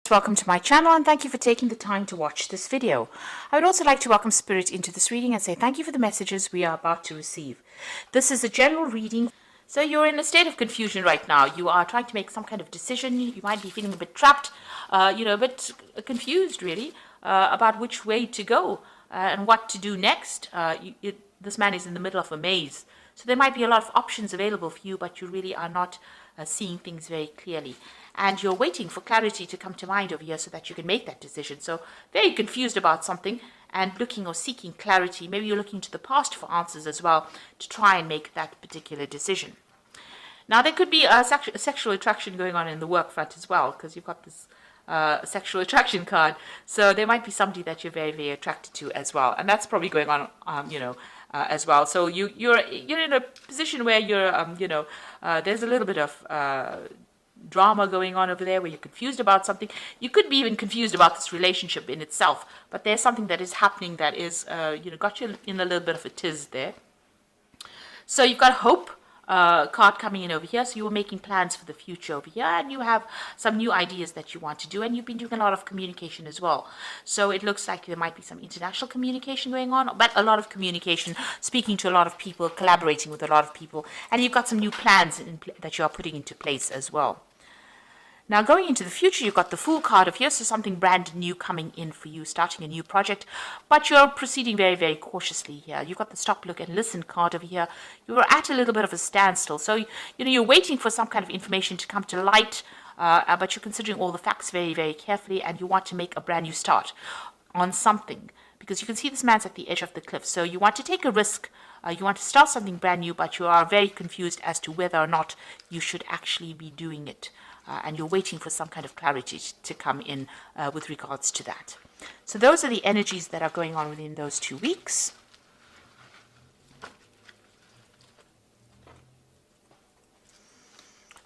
Welcome to my channel and thank you for taking the time to watch this video. I would also like to welcome Spirit into this reading and say thank you for the messages we are about to receive. This is a general reading. So you're in a state of confusion right now. You are trying to make some kind of decision. You might be feeling a bit trapped, a bit confused really about which way to go and what to do next. This man is in the middle of a maze. So there might be a lot of options available for you, but you really are not seeing things very clearly. And you're waiting for clarity to come to mind over here so that you can make that decision. So very confused about something and looking or seeking clarity. Maybe you're looking to the past for answers as well to try and make that particular decision. Now, there could be a sexual attraction going on in the work front as well, because you've got this sexual attraction card. So there might be somebody that you're very, very attracted to as well. And that's probably going on, as well. So you're in a position where you're, there's a little bit of drama going on over there where you're confused about something. You could be even confused about this relationship in itself, but there's something that is happening that is, got you in a little bit of a tiz there. So you've got hope card coming in over here. So you were making plans for the future over here, and you have some new ideas that you want to do, and you've been doing a lot of communication as well. So it looks like there might be some international communication going on, but a lot of communication, speaking to a lot of people, collaborating with a lot of people, and you've got some new plans that you are putting into place as well. Now, going into the future, you've got the Fool card of here, so something brand new coming in for you, starting a new project, but you're proceeding very, very cautiously here. You've got the Stop, Look, and Listen card over here. You're at a little bit of a standstill, so you're waiting for some kind of information to come to light, but you're considering all the facts very, very carefully, and you want to make a brand new start on something, because you can see this man's at the edge of the cliff, so you want to take a risk. You want to start something brand new, but you are very confused as to whether or not you should actually be doing it. And you're waiting for some kind of clarity to come in with regards to that. So those are the energies that are going on within those 2 weeks.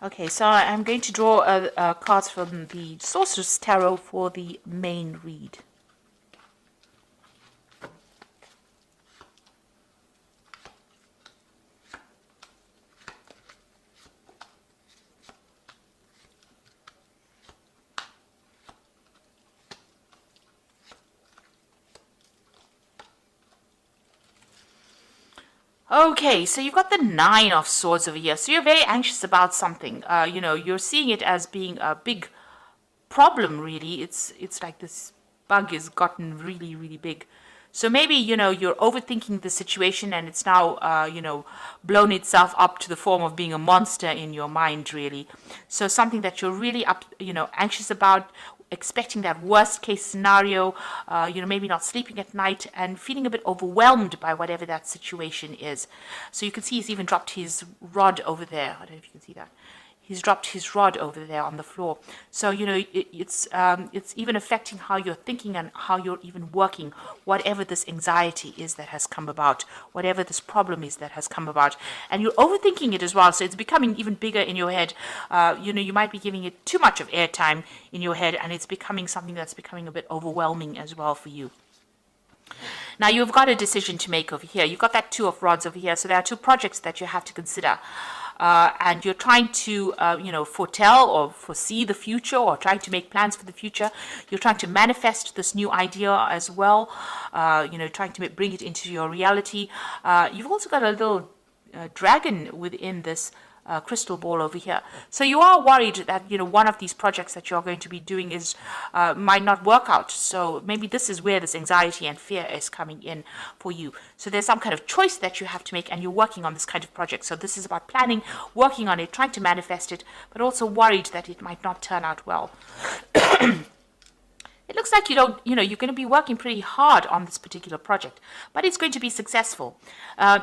Okay, so I'm going to draw cards from the Sorcerer's Tarot for the main read. Okay, so you've got the Nine of Swords over here. So you're very anxious about something. You're seeing it as being a big problem, really. It's like this bug has gotten really, really big. So maybe, you're overthinking the situation and it's now, blown itself up to the form of being a monster in your mind, really. So something that you're really, anxious about, expecting that worst case scenario, maybe not sleeping at night and feeling a bit overwhelmed by whatever that situation is. So you can see he's even dropped his rod over there. I don't know if you can see that. He's dropped his rod over there on the floor. So, it's even affecting how you're thinking and how you're even working, whatever this anxiety is that has come about, whatever this problem is that has come about. And you're overthinking it as well, so it's becoming even bigger in your head. You might be giving it too much of airtime in your head, and it's becoming something that's becoming a bit overwhelming as well for you. Now, you've got a decision to make over here. You've got that Two of Rods over here, so there are two projects that you have to consider. And you're trying to, foretell or foresee the future, or trying to make plans for the future. You're trying to manifest this new idea as well, trying to bring it into your reality. You've also got a little dragon within this crystal ball over here. So you are worried that, one of these projects that you're going to be doing is might not work out. So maybe this is where this anxiety and fear is coming in for you. So there's some kind of choice that you have to make, and you're working on this kind of project. So this is about planning, working on it, trying to manifest it, but also worried that it might not turn out well. It looks like you're going to be working pretty hard on this particular project, but it's going to be successful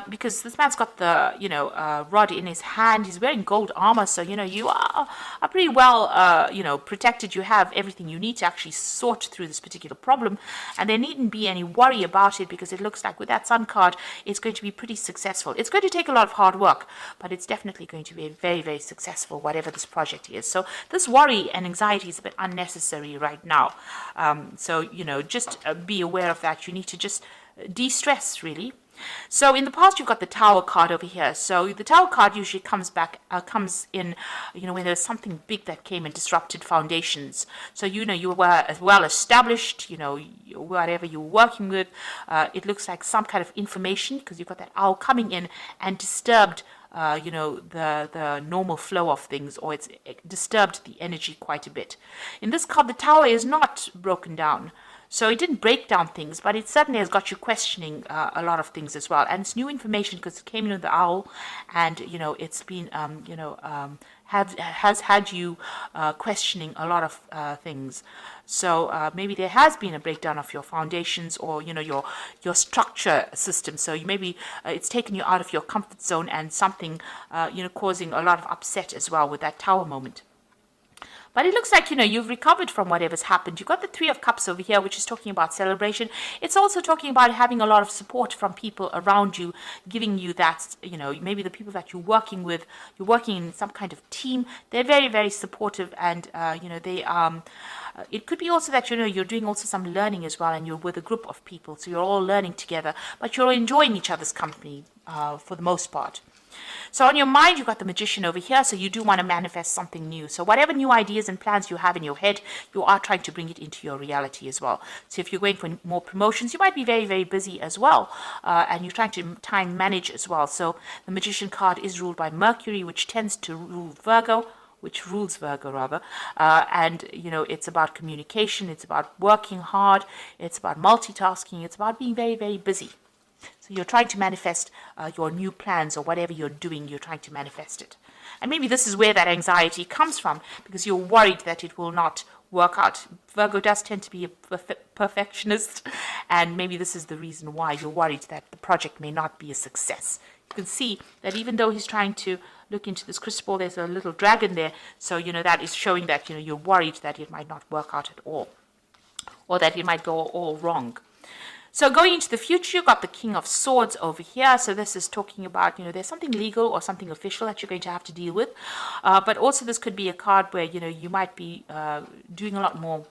because this man's got the, rod in his hand. He's wearing gold armor, so, you are pretty well, protected. You have everything you need to actually sort through this particular problem, and there needn't be any worry about it because it looks like with that Sun card, it's going to be pretty successful. It's going to take a lot of hard work, but it's definitely going to be very, very successful, whatever this project is. So this worry and anxiety is a bit unnecessary right now. So, just be aware of that. You need to just de-stress, really. So in the past, you've got the Tower card over here. So the Tower card usually comes in, when there's something big that came and disrupted foundations. So, you were well established, whatever you're working with. It looks like some kind of information, because you've got that owl coming in and disturbed the normal flow of things, or it's disturbed the energy quite a bit. In this card, the Tower is not broken down. So it didn't break down things, but it certainly has got you questioning a lot of things as well. And it's new information because it came in with the owl, and it's been has had you questioning a lot of things. So maybe there has been a breakdown of your foundations, or your structure system. So maybe it's taken you out of your comfort zone, and something causing a lot of upset as well with that Tower moment. But it looks like, you've recovered from whatever's happened. You've got the Three of Cups over here, which is talking about celebration. It's also talking about having a lot of support from people around you, giving you that, maybe the people that you're working with, you're working in some kind of team. They're very, very supportive, and, it could be also that, you're doing also some learning as well, and you're with a group of people. So you're all learning together, but you're enjoying each other's company for the most part. So on your mind, you've got the Magician over here, so you do want to manifest something new. So whatever new ideas and plans you have in your head, you are trying to bring it into your reality as well. So if you're going for more promotions, you might be very, very busy as well, and you're trying to time manage as well. So the Magician card is ruled by Mercury, which tends to rule Virgo, which rules Virgo rather, and it's about communication, it's about working hard, it's about multitasking, it's about being very, very busy. So you're trying to manifest your new plans, or whatever you're doing, you're trying to manifest it. And maybe this is where that anxiety comes from, because you're worried that it will not work out. Virgo does tend to be a perfectionist, and maybe this is the reason why you're worried that the project may not be a success. You can see that even though he's trying to look into this crystal ball, there's a little dragon there. So, that is showing that, you're worried that it might not work out at all, or that it might go all wrong. So going into the future, you've got the King of Swords over here. So this is talking about, there's something legal or something official that you're going to have to deal with. But also this could be a card where, you might be doing a lot more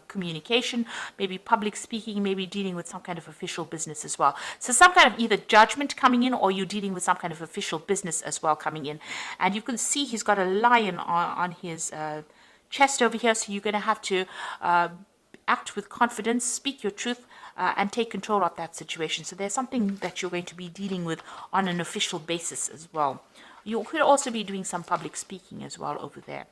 communication, maybe public speaking, maybe dealing with some kind of official business as well. So some kind of either judgment coming in, or you're dealing with some kind of official business as well coming in. And you can see he's got a lion on his chest over here. So you're going to have to act with confidence, speak your truth, and take control of that situation. So there's something that you're going to be dealing with on an official basis as well. You could also be doing some public speaking as well over there.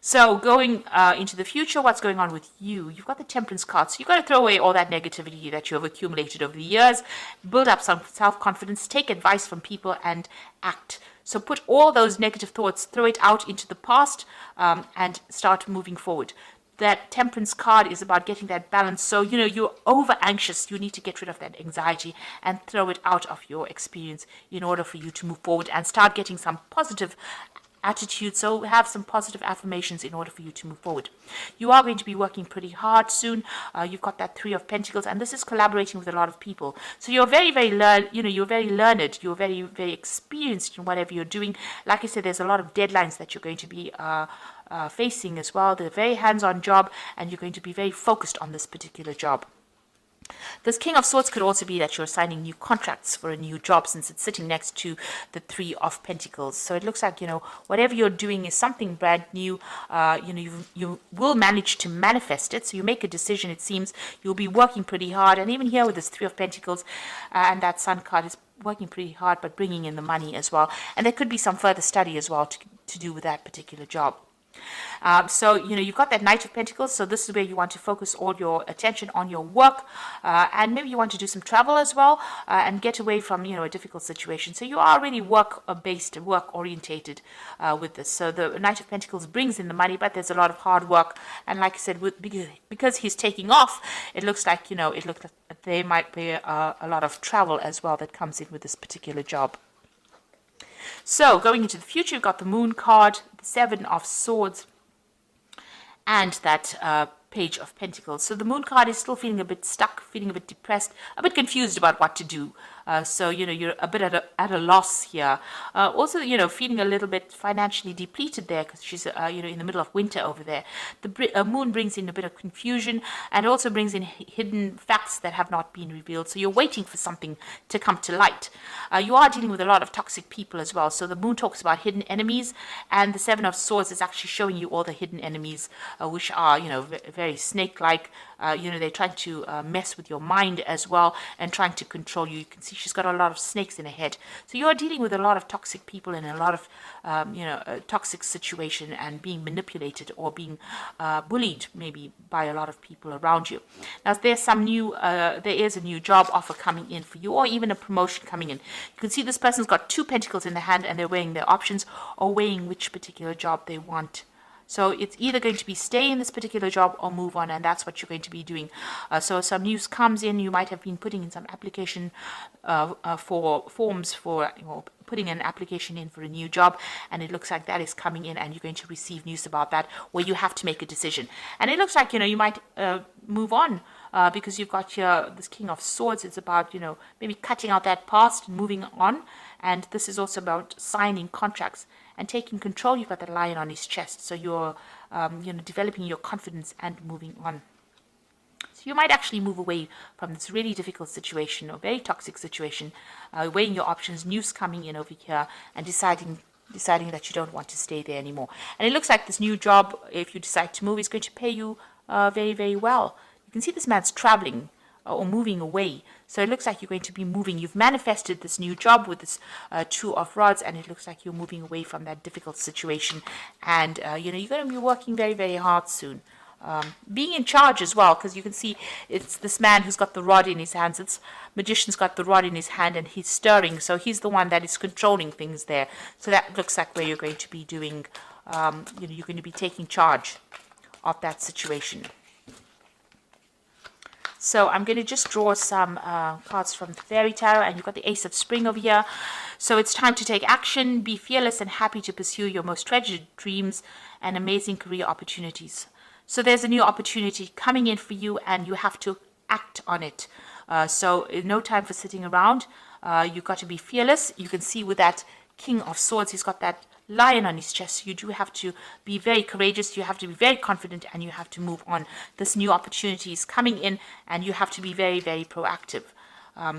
So going into the future, what's going on with you? You've got the Temperance card. So you've got to throw away all that negativity that you have accumulated over the years, build up some self-confidence, take advice from people, and act. So put all those negative thoughts, throw it out into the past, and start moving forward. That Temperance card is about getting that balance. So, you're over anxious. You need to get rid of that anxiety and throw it out of your experience in order for you to move forward and start getting some positive attitude. So have some positive affirmations in order for you to move forward. You are going to be working pretty hard soon. You've got that Three of Pentacles, and this is collaborating with a lot of people. So you're very, very you're very learned. You're very, very experienced in whatever you're doing. Like I said, there's a lot of deadlines that you're going to be facing as well. They're a very hands-on job, and you're going to be very focused on this particular job. This King of Swords could also be that you're signing new contracts for a new job, since it's sitting next to the Three of Pentacles. So it looks like, whatever you're doing is something brand new. You will manage to manifest it. So you make a decision, it seems. You'll be working pretty hard. And even here with this Three of Pentacles and that Sun card is working pretty hard, but bringing in the money as well. And there could be some further study as well to do with that particular job. So, you've got that Knight of Pentacles. So this is where you want to focus all your attention on your work. And maybe you want to do some travel as well, and get away from, a difficult situation. So you are really work-based, work-orientated with this. So the Knight of Pentacles brings in the money, but there's a lot of hard work. And like I said, because he's taking off, it looks like, there might be a lot of travel as well that comes in with this particular job. So going into the future, you've got the Moon card, the Seven of Swords, and that Page of Pentacles. So the Moon card is still feeling a bit stuck, feeling a bit depressed, a bit confused about what to do. So, you're a bit at a loss here. Also, feeling a little bit financially depleted there because she's, in the middle of winter over there. The Moon brings in a bit of confusion and also brings in hidden facts that have not been revealed. So you're waiting for something to come to light. You are dealing with a lot of toxic people as well. So the Moon talks about hidden enemies, and the Seven of Swords is actually showing you all the hidden enemies, which are, very snake-like. They're trying to mess with your mind as well and trying to control you. You can see she's got a lot of snakes in her head. So you're dealing with a lot of toxic people in a lot of, a toxic situation and being manipulated or being bullied maybe by a lot of people around you. Now, there's there is a new job offer coming in for you, or even a promotion coming in. You can see this person's got 2 pentacles in the hand and they're weighing their options or weighing which particular job they want. So it's either going to be stay in this particular job or move on, and that's what you're going to be doing. So some news comes in. You might have been putting in some application for forms for putting an application in for a new job, and it looks like that is coming in, and you're going to receive news about that where you have to make a decision. And it looks like you might move on. Because you've got here this King of Swords. It's about, maybe cutting out that past and moving on. And this is also about signing contracts and taking control. You've got the lion on his chest. So you're, developing your confidence and moving on. So you might actually move away from this really difficult situation or very toxic situation, weighing your options, news coming in over here, and deciding that you don't want to stay there anymore. And it looks like this new job, if you decide to move, is going to pay you very, very well. You can see this man's traveling or moving away. So it looks like you're going to be moving. You've manifested this new job with this 2 of Rods, and it looks like you're moving away from that difficult situation. And, you're going to be working very, very hard soon. Being in charge as well, because you can see it's this man who's got the rod in his hands. It's Magician's got the rod in his hand and he's stirring. So he's the one that is controlling things there. So that looks like where you're going to be doing, you're going to be taking charge of that situation. So I'm going to just draw some cards from the Fairy Tarot, and you've got the Ace of Spring over here. So it's time to take action, be fearless and happy to pursue your most treasured dreams and amazing career opportunities. So there's a new opportunity coming in for you, and you have to act on it. So no time for sitting around. You've got to be fearless. You can see with that King of Swords, he's got that lion on his chest. You do have to be very courageous. You have to be very confident, and you have to move on. This new opportunity is coming in, and you have to be very, very proactive.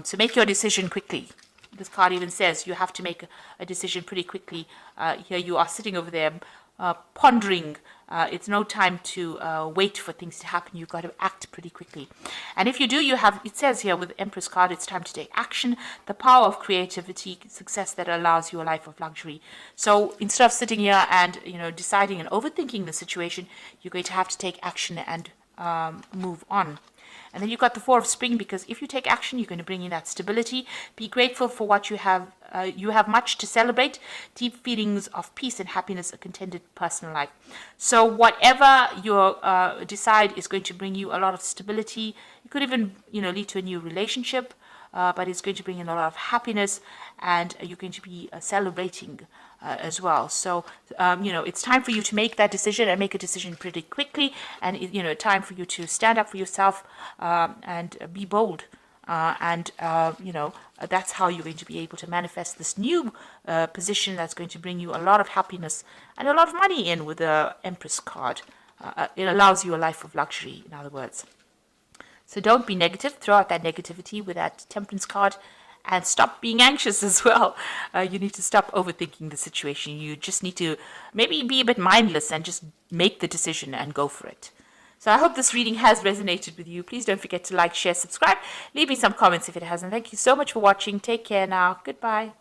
So make your decision quickly. This card even says you have to make a decision pretty quickly. Here you are sitting over there pondering. It's no time to wait for things to happen. You've got to act pretty quickly. And if you do, it says here with the Empress card, it's time to take action. The power of creativity, success that allows you a life of luxury. So instead of sitting here and, deciding and overthinking the situation, you're going to have to take action and move on. And then you've got the Four of Spring, because if you take action, you're going to bring in that stability. Be grateful for what you have. You have much to celebrate. Deep feelings of peace and happiness, a contented personal life. So whatever you decide is going to bring you a lot of stability. It could even, lead to a new relationship, but it's going to bring in a lot of happiness, and you're going to be celebrating as well. So, it's time for you to make that decision, and make a decision pretty quickly. And, time for you to stand up for yourself and be bold. That's how you're going to be able to manifest this new position that's going to bring you a lot of happiness and a lot of money in with the Empress card. It allows you a life of luxury, in other words. So don't be negative. Throw out that negativity with that Temperance card. And stop being anxious as well. You need to stop overthinking the situation. You just need to maybe be a bit mindless and just make the decision and go for it. So I hope this reading has resonated with you. Please don't forget to like, share, subscribe. Leave me some comments if it hasn't. Thank you so much for watching. Take care now. Goodbye.